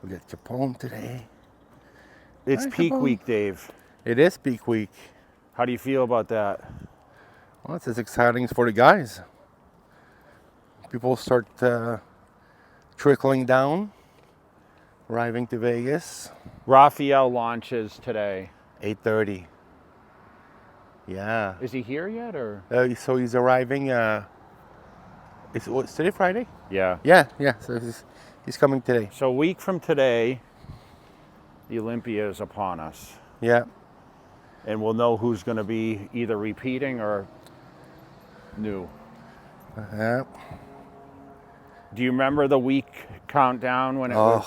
We got Capone today. It's Hi, peak Capone. week, Dave. It is peak week. How do you feel about that? Well, it's as exciting as for the guys. People start trickling down, arriving to Vegas. Raphael launches today. 8:30. Yeah. Is he here yet, or? So he's arriving. It's today Friday? Yeah. Yeah. So he's coming today. So a week from today, the Olympia is upon us. Yeah. And we'll know who's going to be either repeating or new. Yeah. Do you remember the week countdown when it was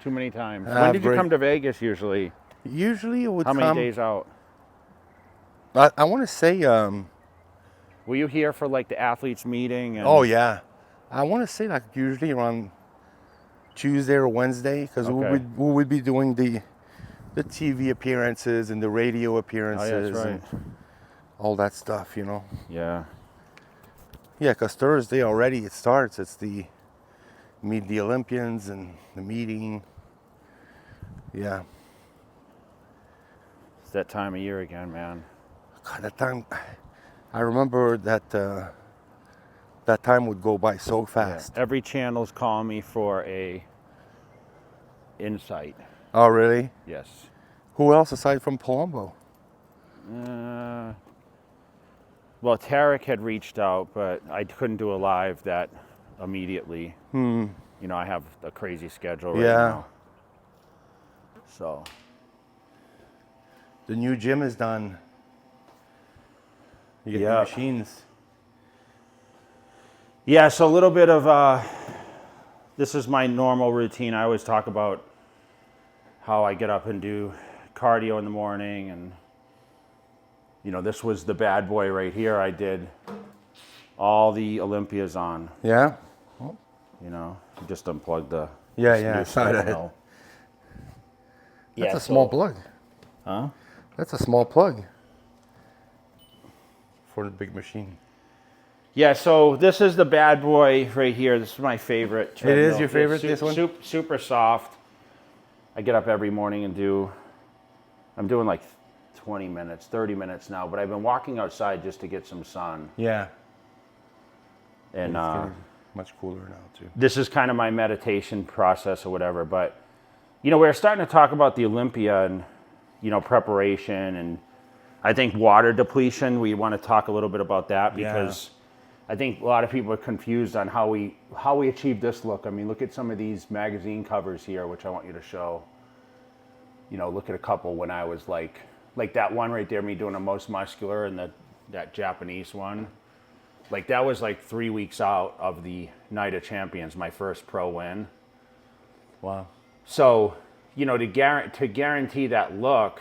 too many times? When did you come to Vegas usually? Usually it would How come. many days out? I want to say. Were you here for like the athletes meeting? And... Oh yeah. I want to say like usually around Tuesday or Wednesday, because we would be doing the TV appearances and the radio appearances that's right. and all that stuff, you know. Yeah. Yeah, because Thursday already it starts. It's the meet the Olympians and the meeting. Yeah. It's that time of year again, man. God, that time, I remember that that time would go by so fast. Yeah. Every channel's calling me for a insight. Oh, really? Yes. Who else aside from Palumbo? Well, Tarek had reached out, but I couldn't do a live that immediately. You know, I have a crazy schedule right now. So. The new gym is done. You get the machines. Yeah, so a little bit of, this is my normal routine. I always talk about how I get up and do cardio in the morning, and you know, this was the bad boy right here. I did all the Olympias on. Yeah. You know, just unplugged the. Yeah. I saw that. That's a small plug. Huh? That's a small plug for the big machine. Yeah, so this is the bad boy right here. This is my favorite treadmill. It is your favorite, this one? Super soft. I get up every morning and I'm doing like 20 minutes, 30 minutes now, but I've been walking outside just to get some sun. Yeah. And it's getting much cooler now too. This is kind of my meditation process or whatever, but you know, we're starting to talk about the Olympia and, you know, preparation, and I think water depletion. We want to talk a little bit about that because I think a lot of people are confused on how we achieve this look. I mean, look at some of these magazine covers here, which I want you to show. You know, look at a couple when I was like that one right there, me doing the most muscular, and that Japanese one. Like that was like 3 weeks out of the Night of Champions, my first pro win. Wow. So, you know, to guarantee that look,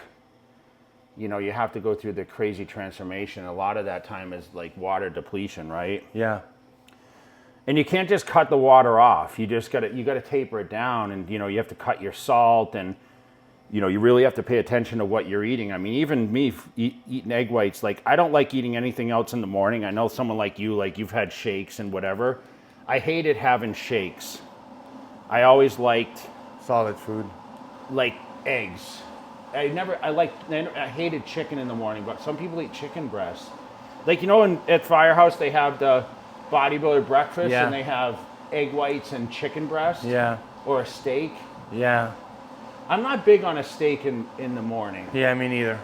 you know, you have to go through the crazy transformation. A lot of that time is like water depletion, right? Yeah. And you can't just cut the water off. You gotta taper it down, and you know, you have to cut your salt, and you know, you really have to pay attention to what you're eating. I mean, even me eating egg whites, like I don't like eating anything else in the morning. I know someone like you've had shakes and whatever. I hated having shakes. I always liked solid food, like eggs. I hated chicken in the morning, but some people eat chicken breasts. Like, you know, at Firehouse, they have the bodybuilder breakfast, and they have egg whites and chicken breast. Yeah. Or a steak. Yeah. I'm not big on a steak in the morning. Yeah, me neither.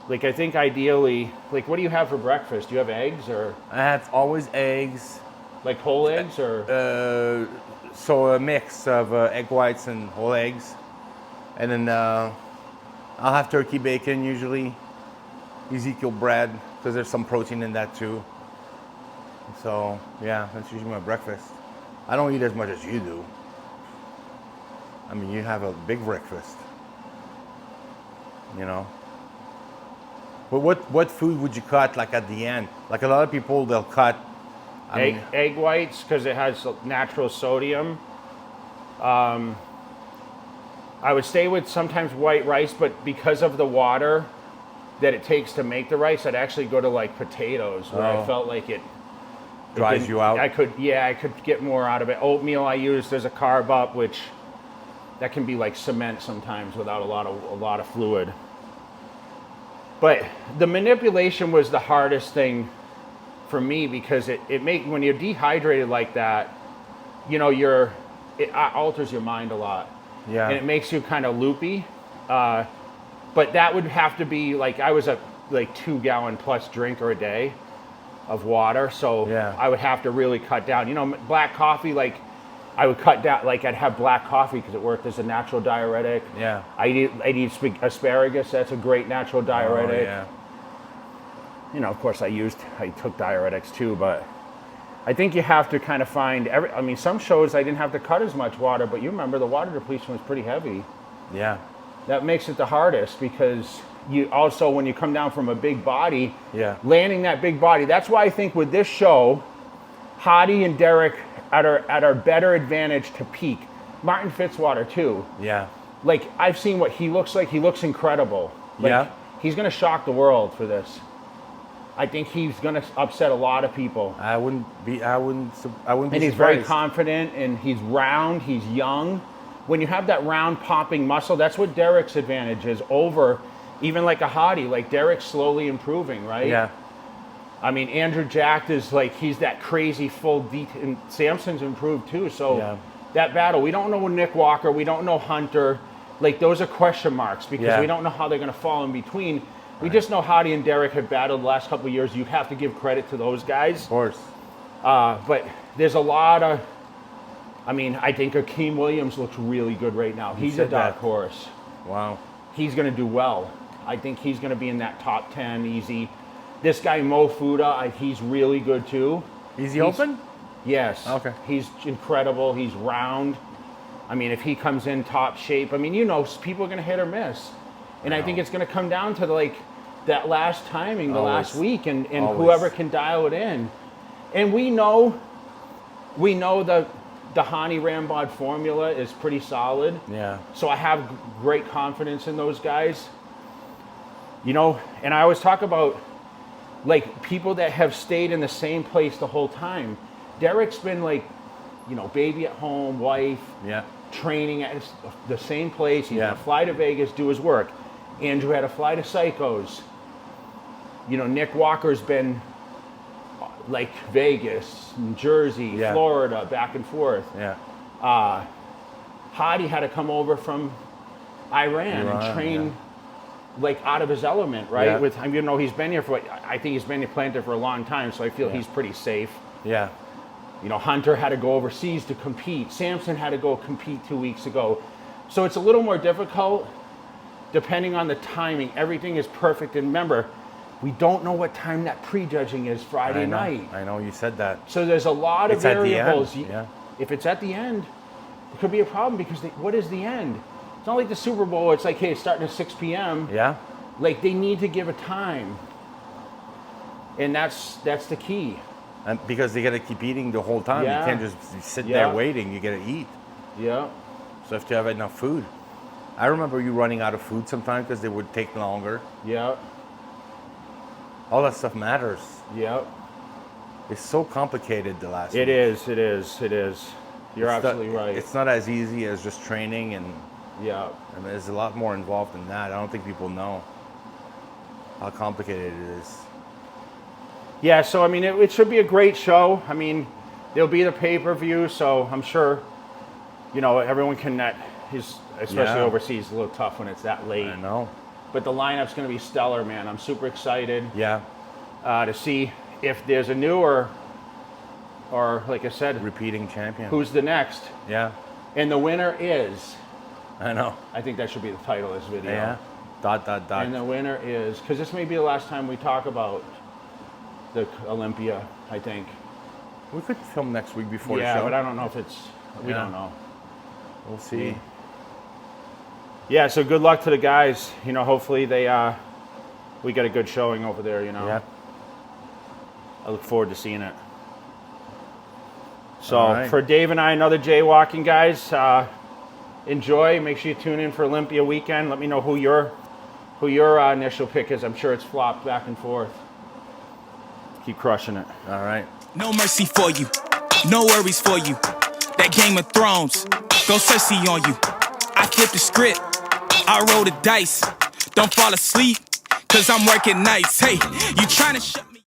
Like, I think ideally, like, what do you have for breakfast? Do you have eggs or? I have always eggs. Like whole eggs or? So a mix of egg whites and whole eggs. And then I'll have turkey bacon usually, Ezekiel bread, because there's some protein in that too. So yeah, that's usually my breakfast. I don't eat as much as you do. I mean, you have a big breakfast, you know. But what food would you cut like at the end? Like a lot of people, they'll cut egg whites because it has natural sodium. I would stay with sometimes white rice, but because of the water that it takes to make the rice, I'd actually go to like potatoes where I felt like it dries you out. I could get more out of it. Oatmeal I used as a carb up, which that can be like cement sometimes without a lot of fluid. But the manipulation was the hardest thing for me, because when you're dehydrated like that, you know, it alters your mind a lot. Yeah. And it makes you kind of loopy. But that would have to be like, I was a like 2-gallon plus drinker a day of water. So Yeah. I would have to really cut down. You know, black coffee, like I would cut down, like I'd have black coffee because it worked as a natural diuretic. Yeah. I'd eat asparagus. That's a great natural diuretic. Oh, yeah. You know, of course I took diuretics too, but I think you have to kind of find I mean, some shows I didn't have to cut as much water, but you remember the water depletion was pretty heavy. Yeah. That makes it the hardest, because you also, when you come down from a big body, Yeah. landing that big body. That's why I think with this show, Hadi and Derek at our better advantage to peak. Martin Fitzwater too. Yeah. Like, I've seen what he looks like. He looks incredible. Like, Yeah. He's going to shock the world for this. I think he's going to upset a lot of people. I wouldn't be And he's surprised. very confident, and he's round, he's young. When you have that round popping muscle, that's what Derek's advantage is over even like a Hadi. Like, Derek's slowly improving, right? Yeah. I mean, Andrew Jack is like, he's that crazy full detail, and Samson's improved too. So Yeah. that battle, we don't know Nick Walker, we don't know Hunter. Like, those are question marks, because Yeah. we don't know how they're going to fall in between. We just know Hadi and Derek have battled the last couple of years. You have to give credit to those guys. Of course. But there's a lot of, I mean, I think Akeem Williams looks really good right now. He's a said dark that. horse. Wow. He's going to do well. I think he's going to be in that top 10 easy. This guy, Mo Fuda, he's really good too. Is he open? Yes. Okay. He's incredible. He's round. I mean, if he comes in top shape, I mean, you know, people are going to hit or miss. And I think it's going to come down to like that last timing, the last week, and Always. whoever can dial it in. And we know the Hani Rambod formula is pretty solid. Yeah. So I have great confidence in those guys. You know, and I always talk about like people that have stayed in the same place the whole time. Derek's been like, you know, baby at home, wife, Yeah. training at the same place. He's Yeah. gonna fly to Vegas, do his work. Andrew had to fly to Psychos. You know, Nick Walker's been like Vegas, New Jersey, Yeah. Florida, back and forth. Yeah. Hadi had to come over from Iran and train like out of his element, right? Yeah. With, you know, he's been here for, I think he's been planted for a long time, so I feel he's pretty safe. Yeah. You know, Hunter had to go overseas to compete. Samson had to go compete 2 weeks ago. So it's a little more difficult depending on the timing. Everything is perfect. And remember, we don't know what time that prejudging is Friday night. I know you said that. So there's a lot of It's at the end, variables. yeah. If it's at the end, it could be a problem, because what is the end? It's not like the Super Bowl. It's like, hey, it's starting at 6 p.m. Yeah. Like, they need to give a time. And that's the key. And because they got to keep eating the whole time. Yeah. You can't just sit Yeah. there waiting. You got to eat. Yeah. So you have to have enough food. I remember you running out of food sometimes because they would take longer. Yeah. All that stuff matters. Yeah. It's so complicated the last It week. is. You're It's absolutely not, right. It's not as easy as just training, and Yeah. there's a lot more involved in that. I don't think people know how complicated it is. Yeah, so I mean, it should be a great show. I mean, there'll be the pay-per-view, so I'm sure, you know, everyone can especially Yeah. overseas, a little tough when it's that late. I know. But the lineup's going to be stellar, man. I'm super excited Yeah. to see if there's a new or like I said, Repeating champion. who's the next. Yeah. And the winner is, I know. I think that should be the title of this video. Yeah. ... And the winner is, because this may be the last time we talk about the Olympia, I think. We could film next week before the Yeah, show. but I don't know if we Yeah. don't know. We'll see. Yeah, so good luck to the guys. You know, hopefully we get a good showing over there, you know. Yeah. I look forward to seeing it. So All right. for Dave and I, another JayWalking, guys. Enjoy. Make sure you tune in for Olympia weekend. Let me know who your initial pick is. I'm sure it's flopped back and forth. Keep crushing it. All right. No mercy for you, no worries for you. That Game of Thrones, go Cersei on you. flip the script. I roll the dice. Don't fall asleep, cause I'm working nights. Hey, you tryna shut me